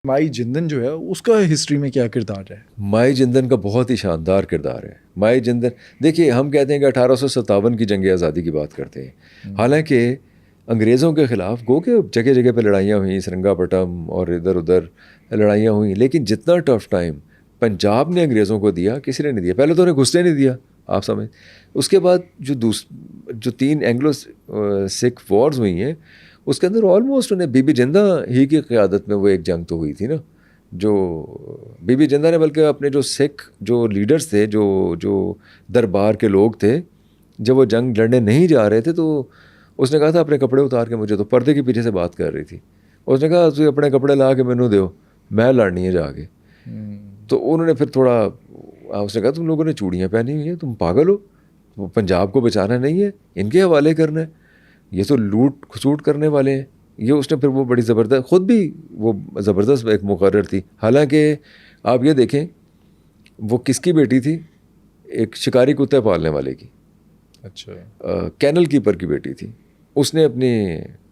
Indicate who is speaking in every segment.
Speaker 1: مائی جندن جو ہے اس کا ہسٹری میں کیا کردار ہے؟
Speaker 2: مائی جندن کا بہت ہی شاندار کردار ہے. مائی جندن دیکھیے، ہم کہتے ہیں کہ 1857 کی جنگ آزادی کی بات کرتے ہیں، حالانکہ انگریزوں کے خلاف گو کہ جگہ جگہ پہ لڑائیاں ہوئیں، سرنگا پٹم اور ادھر ادھر لڑائیاں ہوئیں، لیکن جتنا ٹف ٹائم پنجاب نے انگریزوں کو دیا کسی نے نہیں دیا. پہلے تو انہیں گھسنے نہیں دیا، آپ سمجھ. اس کے بعد جو 3 اینگلو سکھ وارز ہوئی ہیں، اس کے اندر آلموسٹ انہیں بی بی جندہ ہی کی قیادت میں وہ ایک جنگ تو ہوئی تھی نا، جو بی بی جندہ نے، بلکہ اپنے جو سکھ جو لیڈرز تھے، جو دربار کے لوگ تھے، جب وہ جنگ لڑنے نہیں جا رہے تھے تو اس نے کہا تھا اپنے کپڑے اتار کے مجھے، تو پردے کے پیچھے سے بات کر رہی تھی، اس نے کہا تو اپنے کپڑے لا کے مینوں دیو، میں لڑنی ہے جا کے. تو انہوں نے پھر تھوڑا، اس نے کہا تم لوگوں نے چوڑیاں پہنی ہوئی ہیں، تم پاگل ہو، پنجاب کو بچانا نہیں ہے، ان کے حوالے کرنا ہے، یہ تو لوٹ کھسوٹ کرنے والے ہیں. یہ اس نے پھر وہ بڑی زبردست، خود بھی وہ زبردست ایک مقرر تھی. حالانکہ آپ یہ دیکھیں وہ کس کی بیٹی تھی، ایک شکاری کتے پالنے والے کی،
Speaker 1: اچھا،
Speaker 2: کینل کیپر کی بیٹی تھی. اس نے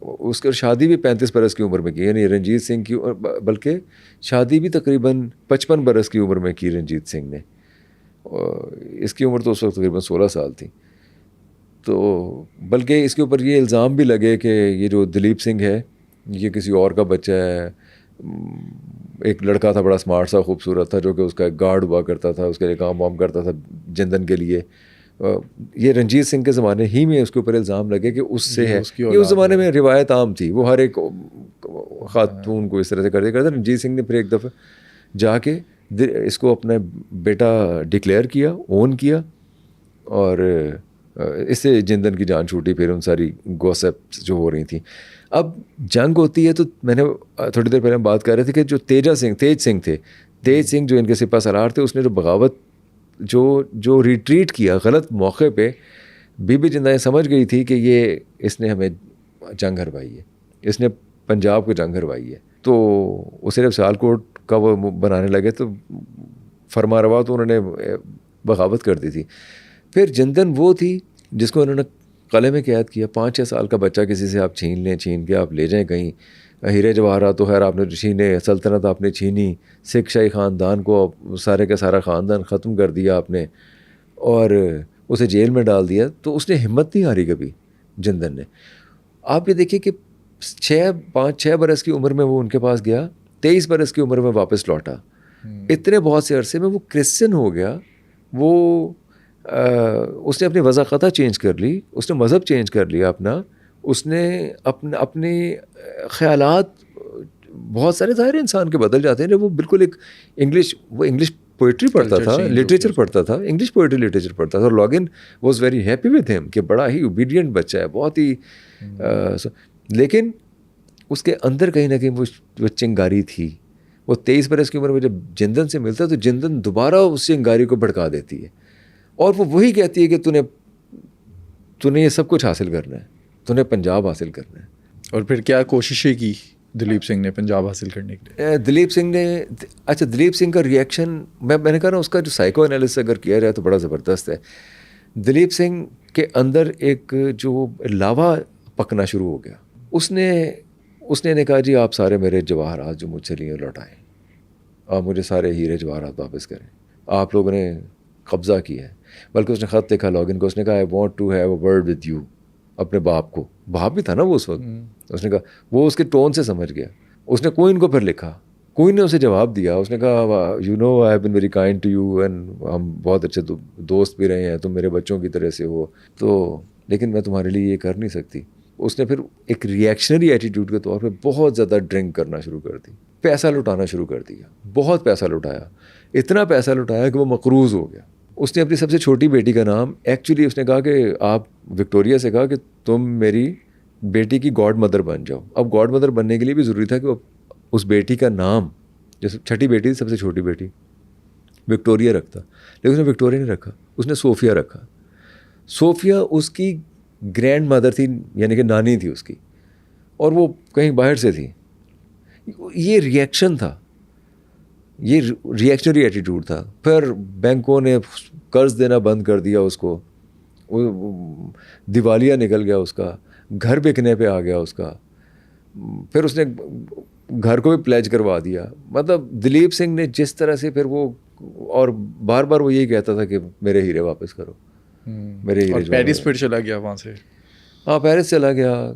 Speaker 2: اس کی شادی بھی 35 برس کی عمر میں کی، یعنی رنجیت سنگھ کی، بلکہ شادی بھی تقریباً 55 برس کی عمر میں کی رنجیت سنگھ نے. اس کی عمر تو اس وقت تقریباً 16 سال تھی. تو بلکہ اس کے اوپر یہ الزام بھی لگے کہ یہ جو دلیپ سنگھ ہے یہ کسی اور کا بچہ ہے. ایک لڑکا تھا بڑا اسمارٹ سا، خوبصورت تھا، جو کہ اس کا ایک گارڈ ہوا کرتا تھا، اس کے لیے کام وام کرتا تھا جندن کے لیے. یہ رنجیت سنگھ کے زمانے ہی میں اس کے اوپر الزام لگے کہ اس سے ہے. یہ اس زمانے میں روایت عام تھی، وہ ہر ایک خاتون کو اس طرح سے کرتے کرتے. رنجیت سنگھ نے پھر ایک دفعہ جا کے اس کو اپنا بیٹا ڈکلیئر کیا، اون کیا، اور اس سے جندن کی جان چھوٹی. پھر ان ساری گوسپس جو ہو رہی تھیں. اب جنگ ہوتی ہے تو میں نے تھوڑی دیر پہلے ہم بات کر رہے تھے کہ جو تیج سنگھ تھے، تیج سنگھ جو ان کے سپہ سالار تھے، اس نے جو بغاوت جو ریٹریٹ کیا غلط موقع پہ، بی بی جندہ یہ سمجھ گئی تھی کہ اس نے ہمیں جنگ ہروائی ہے، اس نے پنجاب کو جنگ ہروائی ہے. تو اسے جب سیالکوٹ کا وہ بنانے لگے تو فرما روا تو انہوں نے بغاوت کر دی تھی. پھر جندن وہ تھی جس کو انہوں نے قلعے میں قید کیا. 5-6 سال کا بچہ کسی سے آپ چھین کے آپ لے جائیں کہیں. ہیرے جواہرات تو خیر آپ نے چھینے، سلطنت آپ نے چھینی، سکھ شاہی خاندان کو سارے کا سارا خاندان ختم کر دیا آپ نے، اور اسے جیل میں ڈال دیا. تو اس نے ہمت نہیں ہاری کبھی جندن نے. آپ یہ دیکھیے کہ 5-6 برس کی عمر میں وہ ان کے پاس گیا، 23 برس کی عمر میں واپس لوٹا. اتنے بہت سے عرصے میں وہ کرسچن ہو گیا. اس نے اپنی وضاقتہ چینج کر لی، اس نے مذہب چینج کر لیا اپنا، اس نے اپنے خیالات، بہت سارے ظاہر انسان کے بدل جاتے ہیں. وہ بالکل ایک انگلش پوئٹری پڑھتا تھا، لٹریچر پڑھتا تھا، انگلش پوئٹری لٹریچر پڑھتا تھا. اور login was very happy with ہم کہ بڑا ہی اوبیڈینٹ بچہ ہے، بہت ہی لیکن اس کے اندر کہیں نہ کہیں وہ چنگاری تھی. وہ 23 برس کی عمر میں جب جندن سے ملتا ہے تو جندن دوبارہ اس چنگاری کو بھڑکا دیتی ہے، اور وہ وہی کہتی ہے کہ تو نے یہ سب کچھ حاصل کرنا ہے، تو نے پنجاب حاصل کرنا ہے.
Speaker 1: اور پھر کیا کوششیں کی دلیپ سنگھ نے پنجاب حاصل کرنے کے لیے؟
Speaker 2: دلیپ سنگھ کا ریئیکشن میں نے کہا نا، اس کا جو سائیکو انالیسس اگر کیا جائے تو بڑا زبردست ہے. دلیپ سنگھ کے اندر ایک جو لاوا پکنا شروع ہو گیا. اس نے کہا جی آپ سارے میرے جواہرات جو مجھ سے لیے لوٹائیں، آپ مجھے سارے ہیرے جواہرات واپس کریں. آپ لوگوں نے قبضہ کیا ہے. بلکہ اس نے خط لکھا لاگن کو، اس نے کہا I want to have a word with you. اپنے باپ بھی تھا نا وہ اس وقت. اس نے کہا، وہ اس کے ٹون سے سمجھ گیا. اس نے کوئن کو پھر لکھا، کوئن نے اسے جواب دیا. اس نے کہا you know I have been very kind to you and ہم بہت اچھے دوست بھی رہے ہیں، تم میرے بچوں کی طرح سے ہو، تو لیکن میں تمہارے لیے یہ کر نہیں سکتی. اس نے پھر ایک ریئیکشنری ایٹیٹیوڈ کے طور پہ بہت زیادہ ڈرنک کرنا شروع کر دی، پیسہ لٹانا شروع کر دیا. بہت پیسہ لٹایا، اتنا پیسہ لٹایا کہ وہ مقروض ہو گیا. اس نے اپنی سب سے چھوٹی بیٹی کا نام، ایکچولی اس نے کہا کہ آپ وکٹوریا سے کہا کہ تم میری بیٹی کی گاڈ مدر بن جاؤ. اب گاڈ مدر بننے کے لیے بھی ضروری تھا کہ اس بیٹی کا نام، جیسے چھٹی بیٹی سب سے چھوٹی بیٹی وکٹوریا رکھتا، لیکن اس نے وکٹوریا نہیں رکھا، اس نے صوفیہ رکھا. صوفیہ اس کی گرینڈ مدر تھی، یعنی کہ نانی تھی اس کی، اور وہ کہیں باہر سے تھی. یہ ریئیکشن تھا، یہ ریئیکشنری ایٹیٹیوڈ تھا. پھر بینکوں نے قرض دینا بند کر دیا اس کو، دیوالیہ نکل گیا اس کا، گھر بکنے پہ آ گیا اس کا. پھر اس نے گھر کو بھی پلیج کروا دیا. مطلب دلیپ سنگھ نے جس طرح سے پھر وہ, اور بار بار وہ یہی کہتا تھا کہ میرے ہیرے واپس کرو, میرے ہیرے.
Speaker 1: پیرس پھر چلا گیا وہاں سے.
Speaker 2: ہاں پیرس چلا گیا,